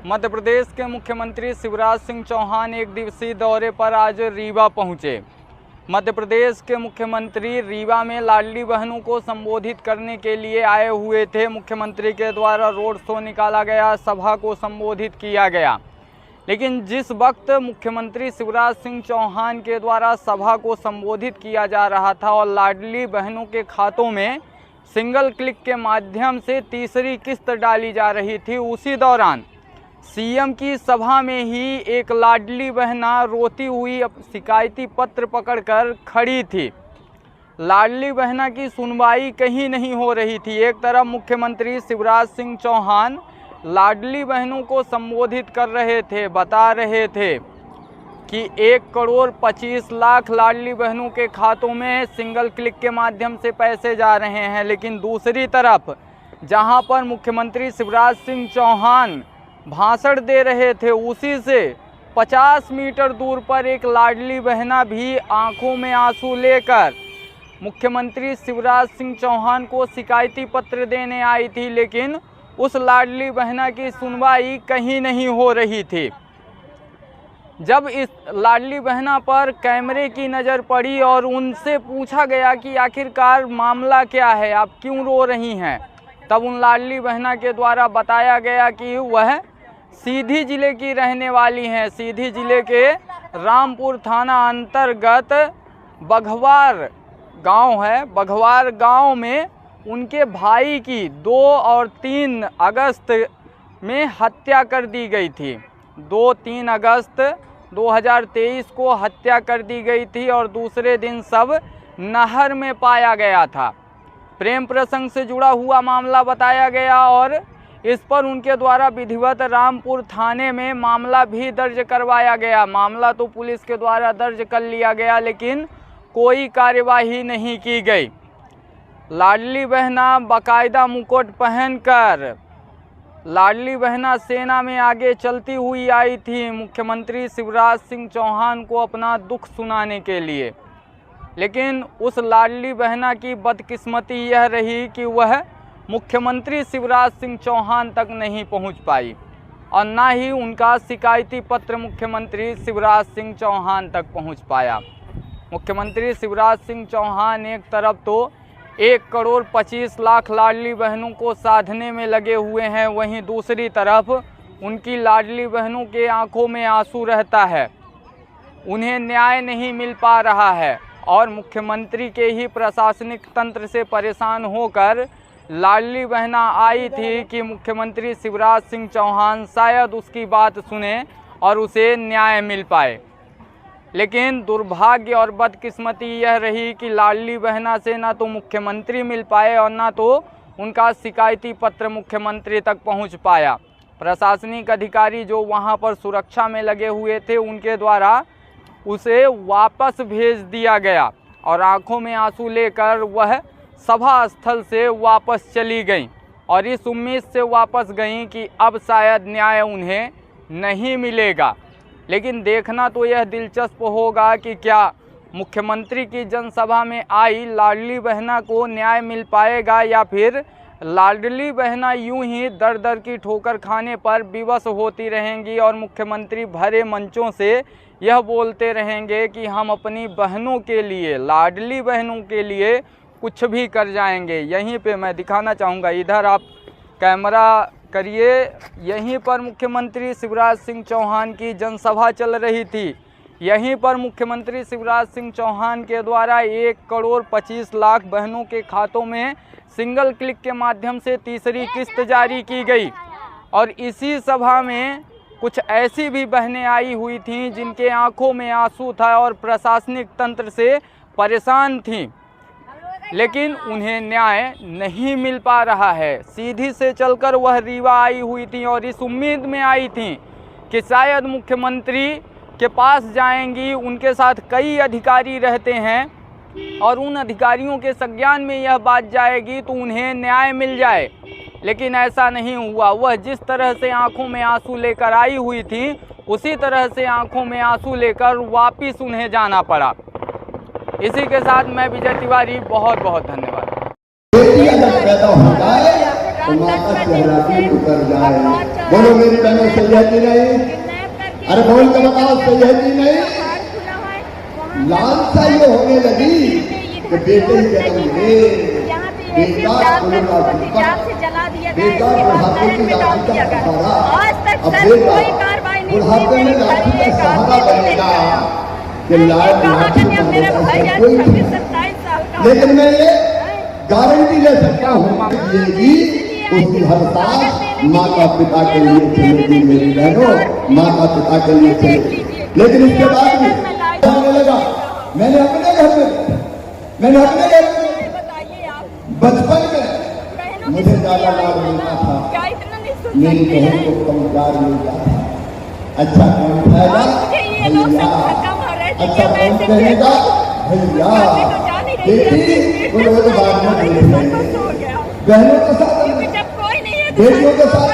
मध्य प्रदेश के मुख्यमंत्री शिवराज सिंह चौहान एक दिवसीय दौरे पर आज रीवा पहुंचे। मध्य प्रदेश के मुख्यमंत्री रीवा में लाडली बहनों को संबोधित करने के लिए आए हुए थे। मुख्यमंत्री के द्वारा रोड शो निकाला गया, सभा को संबोधित किया गया। लेकिन जिस वक्त मुख्यमंत्री शिवराज सिंह चौहान के द्वारा सभा को संबोधित किया जा रहा था और लाडली बहनों के खातों में सिंगल क्लिक के माध्यम से तीसरी किस्त डाली जा रही थी, उसी दौरान सीएम की सभा में ही एक लाडली बहना रोती हुई शिकायती पत्र पकड़कर खड़ी थी। लाडली बहना की सुनवाई कहीं नहीं हो रही थी। एक तरफ मुख्यमंत्री शिवराज सिंह चौहान लाडली बहनों को संबोधित कर रहे थे, बता रहे थे कि 1,25,00,000 लाडली बहनों के खातों में सिंगल क्लिक के माध्यम से पैसे जा रहे हैं। लेकिन दूसरी तरफ जहां पर मुख्यमंत्री शिवराज सिंह चौहान भाषण दे रहे थे, उसी से 50 मीटर दूर पर एक लाडली बहना भी आंखों में आंसू लेकर मुख्यमंत्री शिवराज सिंह चौहान को शिकायती पत्र देने आई थी। लेकिन उस लाडली बहना की सुनवाई कहीं नहीं हो रही थी। जब इस लाडली बहना पर कैमरे की नज़र पड़ी और उनसे पूछा गया कि आखिरकार मामला क्या है, आप क्यों रो रही हैं, तब उन लाडली बहना के द्वारा बताया गया कि वह सीधी जिले की रहने वाली हैं। सीधी जिले के रामपुर थाना अंतर्गत बघवार गांव है। बघवार गांव में उनके भाई की 2 और 3 अगस्त में हत्या कर दी गई थी। 2-3 अगस्त 2023 को हत्या कर दी गई थी और दूसरे दिन सब नहर में पाया गया था। प्रेम प्रसंग से जुड़ा हुआ मामला बताया गया और इस पर उनके द्वारा विधिवत रामपुर थाने में मामला भी दर्ज करवाया गया। मामला तो पुलिस के द्वारा दर्ज कर लिया गया, लेकिन कोई कार्यवाही नहीं की गई। लाडली बहना बाकायदा मुकुट पहनकर लाडली बहना सेना में आगे चलती हुई आई थी मुख्यमंत्री शिवराज सिंह चौहान को अपना दुख सुनाने के लिए। लेकिन उस लाडली बहना की बदकिस्मती यह रही कि वह मुख्यमंत्री शिवराज सिंह चौहान तक नहीं पहुंच पाई और ना ही उनका शिकायती पत्र मुख्यमंत्री शिवराज सिंह चौहान तक पहुंच पाया। मुख्यमंत्री शिवराज सिंह चौहान एक तरफ तो 1,25,00,000 लाडली बहनों को साधने में लगे हुए हैं, वहीं दूसरी तरफ उनकी लाडली बहनों के आंखों में आंसू रहता है। उन्हें न्याय नहीं मिल पा रहा है और मुख्यमंत्री के ही प्रशासनिक तंत्र से परेशान होकर लाडली बहना आई थी कि मुख्यमंत्री शिवराज सिंह चौहान शायद उसकी बात सुने और उसे न्याय मिल पाए। लेकिन दुर्भाग्य और बदकिस्मती यह रही कि लाडली बहना से ना तो मुख्यमंत्री मिल पाए और ना तो उनका शिकायती पत्र मुख्यमंत्री तक पहुंच पाया। प्रशासनिक अधिकारी जो वहां पर सुरक्षा में लगे हुए थे, उनके द्वारा उसे वापस भेज दिया गया और आंखों में आंसू लेकर वह सभा स्थल से वापस चली गईं और इस उम्मीद से वापस गईं कि अब शायद न्याय उन्हें नहीं मिलेगा। लेकिन देखना तो यह दिलचस्प होगा कि क्या मुख्यमंत्री की जनसभा में आई लाडली बहना को न्याय मिल पाएगा या फिर लाडली बहना यूं ही दर दर की ठोकर खाने पर विवश होती रहेंगी और मुख्यमंत्री भरे मंचों से यह बोलते रहेंगे कि हम अपनी बहनों के लिए, लाडली बहनों के लिए कुछ भी कर जाएंगे। यहीं पे मैं दिखाना चाहूँगा, इधर आप कैमरा करिए, यहीं पर मुख्यमंत्री शिवराज सिंह चौहान की जनसभा चल रही थी। यहीं पर मुख्यमंत्री शिवराज सिंह चौहान के द्वारा 1,25,00,000 बहनों के खातों में सिंगल क्लिक के माध्यम से तीसरी किस्त जारी की गई और इसी सभा में कुछ ऐसी भी बहनें आई हुई थीं जिनके आंखों में आंसू था और प्रशासनिक तंत्र से परेशान थीं, लेकिन उन्हें न्याय नहीं मिल पा रहा है। सीधी से चलकर वह रीवा आई हुई थी और इस उम्मीद में आई थी कि शायद मुख्यमंत्री के पास जाएंगी। उनके साथ कई अधिकारी रहते हैं और उन अधिकारियों के संज्ञान में यह बात जाएगी तो उन्हें न्याय मिल जाए, लेकिन ऐसा नहीं हुआ। वह जिस तरह से आंखों में आंसू लेकर आई हुई थी, उसी तरह से आंखों में आंसू लेकर वापिस उन्हें जाना पड़ा। इसी के साथ मैं विजय तिवारी, बहुत बहुत धन्यवाद। बेटी अगर पैदा होता है तो माता चेहरा भी उतर जाए। बोलो मेरी बहनों, सही है कि नहीं? अरे बोल के बताओ, सही है कि नहीं? लालसा ये होने लगी कि बेटे ही जन्म ले, बेटा का बेटा बुढ़ापे की लाठी का सहारा, अब बेटा बुढ़ापे में लाठी का सहारा बनेगा कि लाठी कोई नहीं। लेकिन मैं ये गारंटी ले सकता हूँ कि उसकी हर साल माता पिता के लिए चलेगी मेरी बहनों, माता पिता के लिए चलेगी। लेकिन इसके बाद भी होने लगा, मैंने अपने घर में बचपन में मुझे ज्यादा लाभ मिलता था, मेरी बहन को कम प्यार मिलता था। अच्छा कौन उठाएगा? भैया। अच्छा कौन कहेगा? भैया। बेटी वो रोज बाद में बहनों के साथ बेटियों के साथ